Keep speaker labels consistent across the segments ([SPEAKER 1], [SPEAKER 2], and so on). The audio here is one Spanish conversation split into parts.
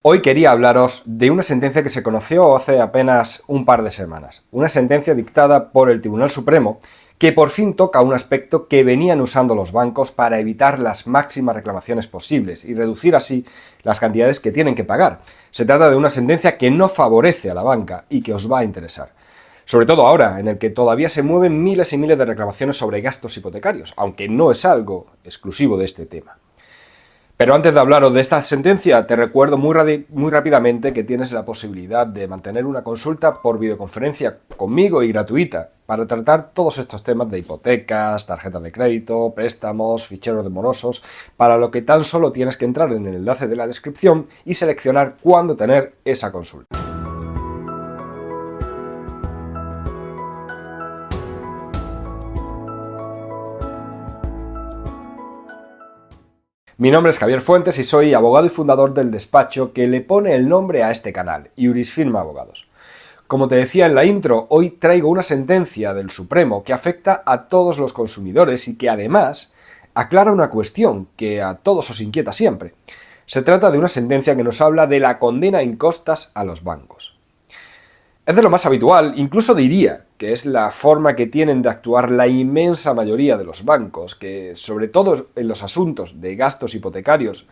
[SPEAKER 1] Hoy quería hablaros de una sentencia que se conoció hace apenas un par de semanas. Una sentencia dictada por el Tribunal Supremo que por fin toca un aspecto que venían usando los bancos para evitar las máximas reclamaciones posibles y reducir así las cantidades que tienen que pagar. Se trata de una sentencia que no favorece a la banca y que os va a interesar. Sobre todo ahora, en el que todavía se mueven miles y miles de reclamaciones sobre gastos hipotecarios, aunque no es algo exclusivo de este tema. Pero antes de hablaros de esta sentencia, te recuerdo muy rápidamente que tienes la posibilidad de mantener una consulta por videoconferencia conmigo y gratuita para tratar todos estos temas de hipotecas, tarjetas de crédito, préstamos, ficheros de morosos, para lo que tan solo tienes que entrar en el enlace de la descripción y seleccionar cuándo tener esa consulta. Mi nombre es Javier Fuentes y soy abogado y fundador del despacho que le pone el nombre a este canal, Jurisfirma Abogados. Como te decía en la intro, hoy traigo una sentencia del Supremo que afecta a todos los consumidores y que además aclara una cuestión que a todos os inquieta siempre. Se trata de una sentencia que nos habla de la condena en costas a los bancos. Es de lo más habitual, incluso diría que es la forma que tienen de actuar la inmensa mayoría de los bancos, que sobre todo en los asuntos de gastos hipotecarios,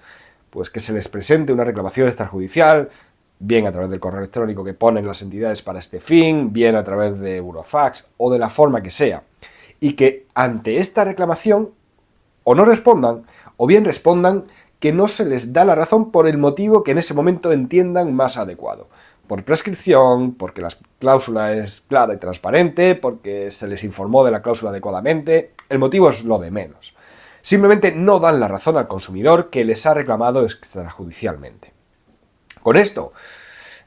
[SPEAKER 1] pues que se les presente una reclamación extrajudicial, bien a través del correo electrónico que ponen las entidades para este fin, bien a través de burofax o de la forma que sea, y que ante esta reclamación o no respondan, o bien respondan que no se les da la razón por el motivo que en ese momento entiendan más adecuado. Por prescripción, porque la cláusula es clara y transparente, porque se les informó de la cláusula adecuadamente, el motivo es lo de menos. Simplemente no dan la razón al consumidor que les ha reclamado extrajudicialmente. Con esto,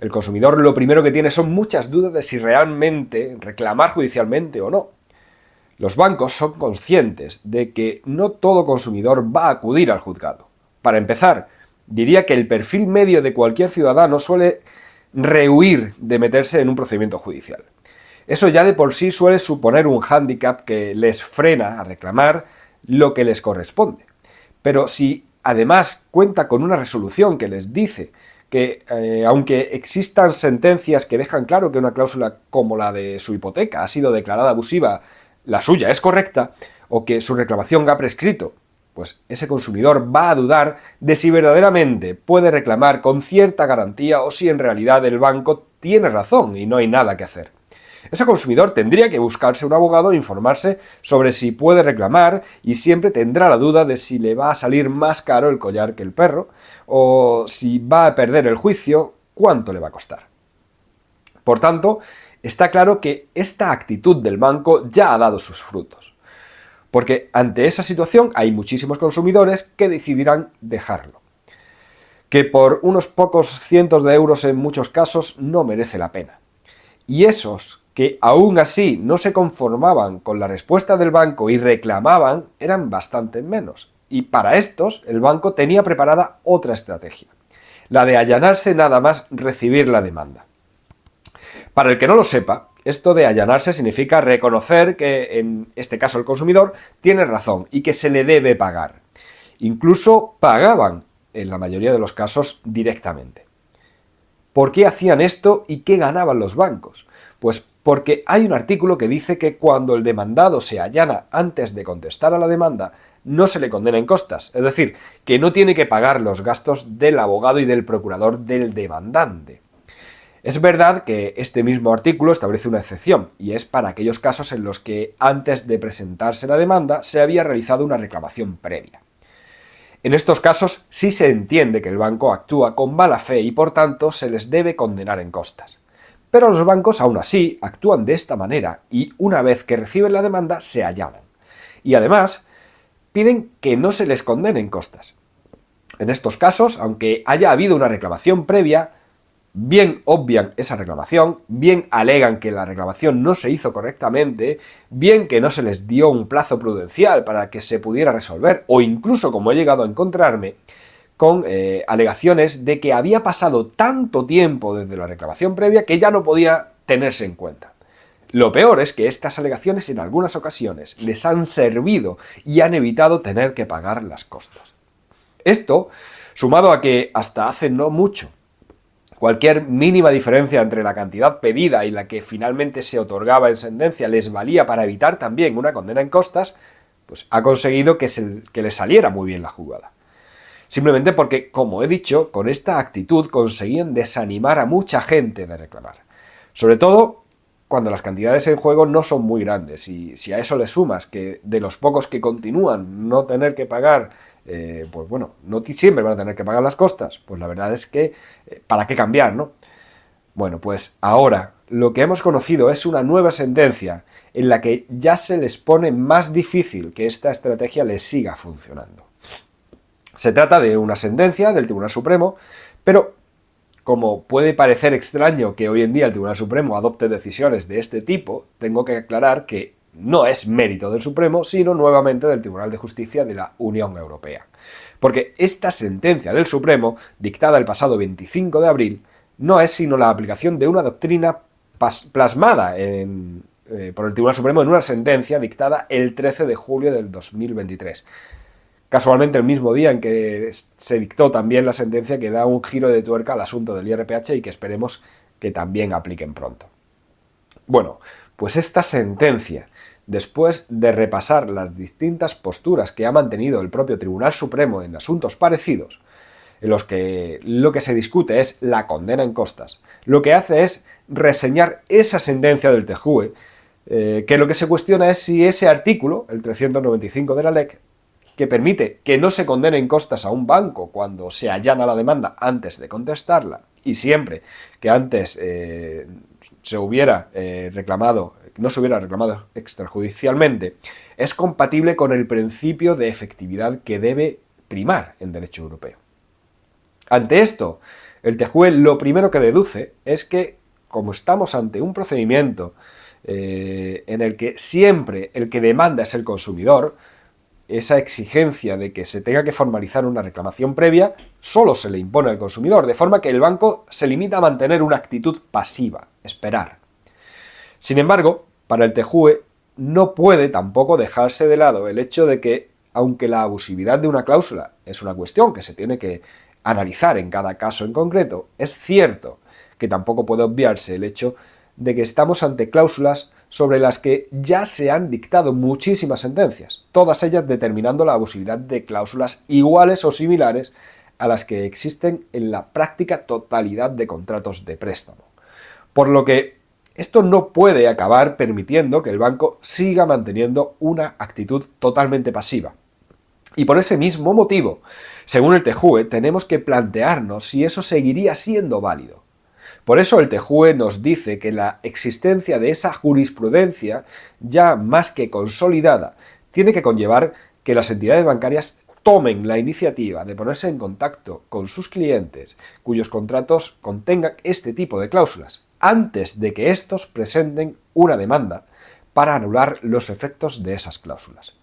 [SPEAKER 1] el consumidor lo primero que tiene son muchas dudas de si realmente reclamar judicialmente o no. Los bancos son conscientes de que no todo consumidor va a acudir al juzgado. Para empezar, diría que el perfil medio de cualquier ciudadano suele rehuir de meterse en un procedimiento judicial. Eso ya de por sí suele suponer un hándicap que les frena a reclamar lo que les corresponde. Pero si además cuenta con una resolución que les dice que aunque existan sentencias que dejan claro que una cláusula como la de su hipoteca ha sido declarada abusiva, la suya es correcta, o que su reclamación ha prescrito, pues ese consumidor va a dudar de si verdaderamente puede reclamar con cierta garantía o si en realidad el banco tiene razón y no hay nada que hacer. Ese consumidor tendría que buscarse un abogado e informarse sobre si puede reclamar y siempre tendrá la duda de si le va a salir más caro el collar que el perro o si va a perder el juicio, cuánto le va a costar. Por tanto, está claro que esta actitud del banco ya ha dado sus frutos. Porque ante esa situación hay muchísimos consumidores que decidirán dejarlo. Que por unos pocos cientos de euros en muchos casos no merece la pena. Y esos que aún así no se conformaban con la respuesta del banco y reclamaban eran bastante menos. Y para estos el banco tenía preparada otra estrategia. La de allanarse nada más recibir la demanda. Para el que no lo sepa, esto de allanarse significa reconocer que, en este caso el consumidor, tiene razón y que se le debe pagar. Incluso pagaban, en la mayoría de los casos, directamente. ¿Por qué hacían esto y qué ganaban los bancos? Pues porque hay un artículo que dice que cuando el demandado se allana antes de contestar a la demanda, no se le condena en costas, es decir, que no tiene que pagar los gastos del abogado y del procurador del demandante. Es verdad que este mismo artículo establece una excepción, y es para aquellos casos en los que antes de presentarse la demanda se había realizado una reclamación previa. En estos casos sí se entiende que el banco actúa con mala fe y por tanto se les debe condenar en costas. Pero los bancos aún así actúan de esta manera y una vez que reciben la demanda se allanan. Y además piden que no se les condene en costas. En estos casos, aunque haya habido una reclamación previa, bien obvian esa reclamación, bien alegan que la reclamación no se hizo correctamente, bien que no se les dio un plazo prudencial para que se pudiera resolver, o incluso, como he llegado a encontrarme, con alegaciones de que había pasado tanto tiempo desde la reclamación previa que ya no podía tenerse en cuenta. Lo peor es que estas alegaciones en algunas ocasiones les han servido y han evitado tener que pagar las costas. Esto, sumado a que hasta hace no mucho Cualquier mínima diferencia entre la cantidad pedida y la que finalmente se otorgaba en sentencia les valía para evitar también una condena en costas, pues ha conseguido que le saliera muy bien la jugada. Simplemente porque, como he dicho, con esta actitud conseguían desanimar a mucha gente de reclamar. Sobre todo cuando las cantidades en juego no son muy grandes, y si a eso le sumas que de los pocos que continúan no tener que pagar, pues bueno, no siempre van a tener que pagar las costas, pues la verdad es que, ¿para qué cambiar, no? Bueno, pues ahora lo que hemos conocido es una nueva sentencia en la que ya se les pone más difícil que esta estrategia les siga funcionando. Se trata de una sentencia del Tribunal Supremo, pero como puede parecer extraño que hoy en día el Tribunal Supremo adopte decisiones de este tipo, tengo que aclarar que no es mérito del Supremo, sino nuevamente del Tribunal de Justicia de la Unión Europea. Porque esta sentencia del Supremo, dictada el pasado 25 de abril, no es sino la aplicación de una doctrina plasmada por el Tribunal Supremo en una sentencia dictada el 13 de julio del 2023. Casualmente el mismo día en que se dictó también la sentencia que da un giro de tuerca al asunto del IRPH y que esperemos que también apliquen pronto. Bueno, pues esta sentencia, después de repasar las distintas posturas que ha mantenido el propio Tribunal Supremo en asuntos parecidos, en los que lo que se discute es la condena en costas, lo que hace es reseñar esa sentencia del TJUE, que lo que se cuestiona es si ese artículo, el 395 de la LEC, que permite que no se condene en costas a un banco cuando se allana la demanda antes de contestarla, y siempre que antes no se hubiera reclamado extrajudicialmente, es compatible con el principio de efectividad que debe primar en derecho europeo. Ante esto, el TJUE lo primero que deduce es que, como estamos ante un procedimiento en el que siempre el que demanda es el consumidor, esa exigencia de que se tenga que formalizar una reclamación previa solo se le impone al consumidor, de forma que el banco se limita a mantener una actitud pasiva, esperar. Sin embargo, para el TJUE no puede tampoco dejarse de lado el hecho de que, aunque la abusividad de una cláusula es una cuestión que se tiene que analizar en cada caso en concreto, es cierto que tampoco puede obviarse el hecho de que estamos ante cláusulas sobre las que ya se han dictado muchísimas sentencias, todas ellas determinando la abusividad de cláusulas iguales o similares a las que existen en la práctica totalidad de contratos de préstamo. Por lo que esto no puede acabar permitiendo que el banco siga manteniendo una actitud totalmente pasiva. Y por ese mismo motivo, según el TJUE, tenemos que plantearnos si eso seguiría siendo válido. Por eso el TJUE nos dice que la existencia de esa jurisprudencia, ya más que consolidada, tiene que conllevar que las entidades bancarias tomen la iniciativa de ponerse en contacto con sus clientes cuyos contratos contengan este tipo de cláusulas, antes de que estos presenten una demanda para anular los efectos de esas cláusulas.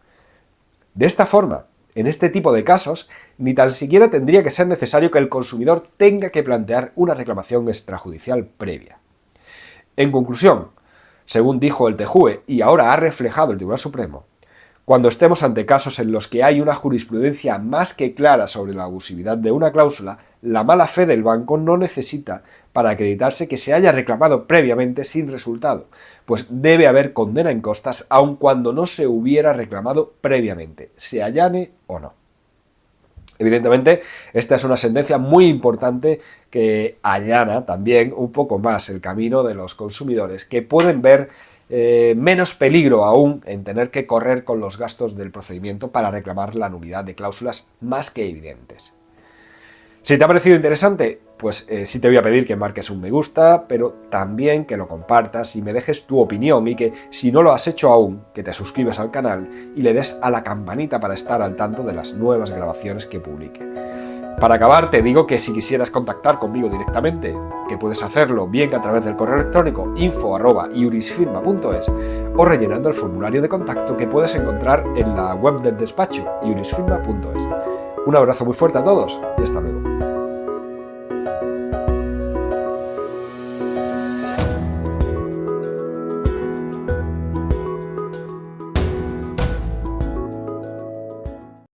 [SPEAKER 1] De esta forma, en este tipo de casos, ni tan siquiera tendría que ser necesario que el consumidor tenga que plantear una reclamación extrajudicial previa. En conclusión, según dijo el TJUE y ahora ha reflejado el Tribunal Supremo, cuando estemos ante casos en los que hay una jurisprudencia más que clara sobre la abusividad de una cláusula, la mala fe del banco no necesita para acreditarse que se haya reclamado previamente sin resultado, pues debe haber condena en costas aun cuando no se hubiera reclamado previamente, se allane o no. Evidentemente, esta es una sentencia muy importante que allana también un poco más el camino de los consumidores, que pueden ver menos peligro aún en tener que correr con los gastos del procedimiento para reclamar la nulidad de cláusulas más que evidentes. Si te ha parecido interesante, pues sí te voy a pedir que marques un me gusta, pero también que lo compartas y me dejes tu opinión y que, si no lo has hecho aún, que te suscribas al canal y le des a la campanita para estar al tanto de las nuevas grabaciones que publique. Para acabar, te digo que si quisieras contactar conmigo directamente, que puedes hacerlo bien a través del correo electrónico info@iurisfirma.es o rellenando el formulario de contacto que puedes encontrar en la web del despacho iurisfirma.es. Un abrazo muy fuerte a todos y hasta luego.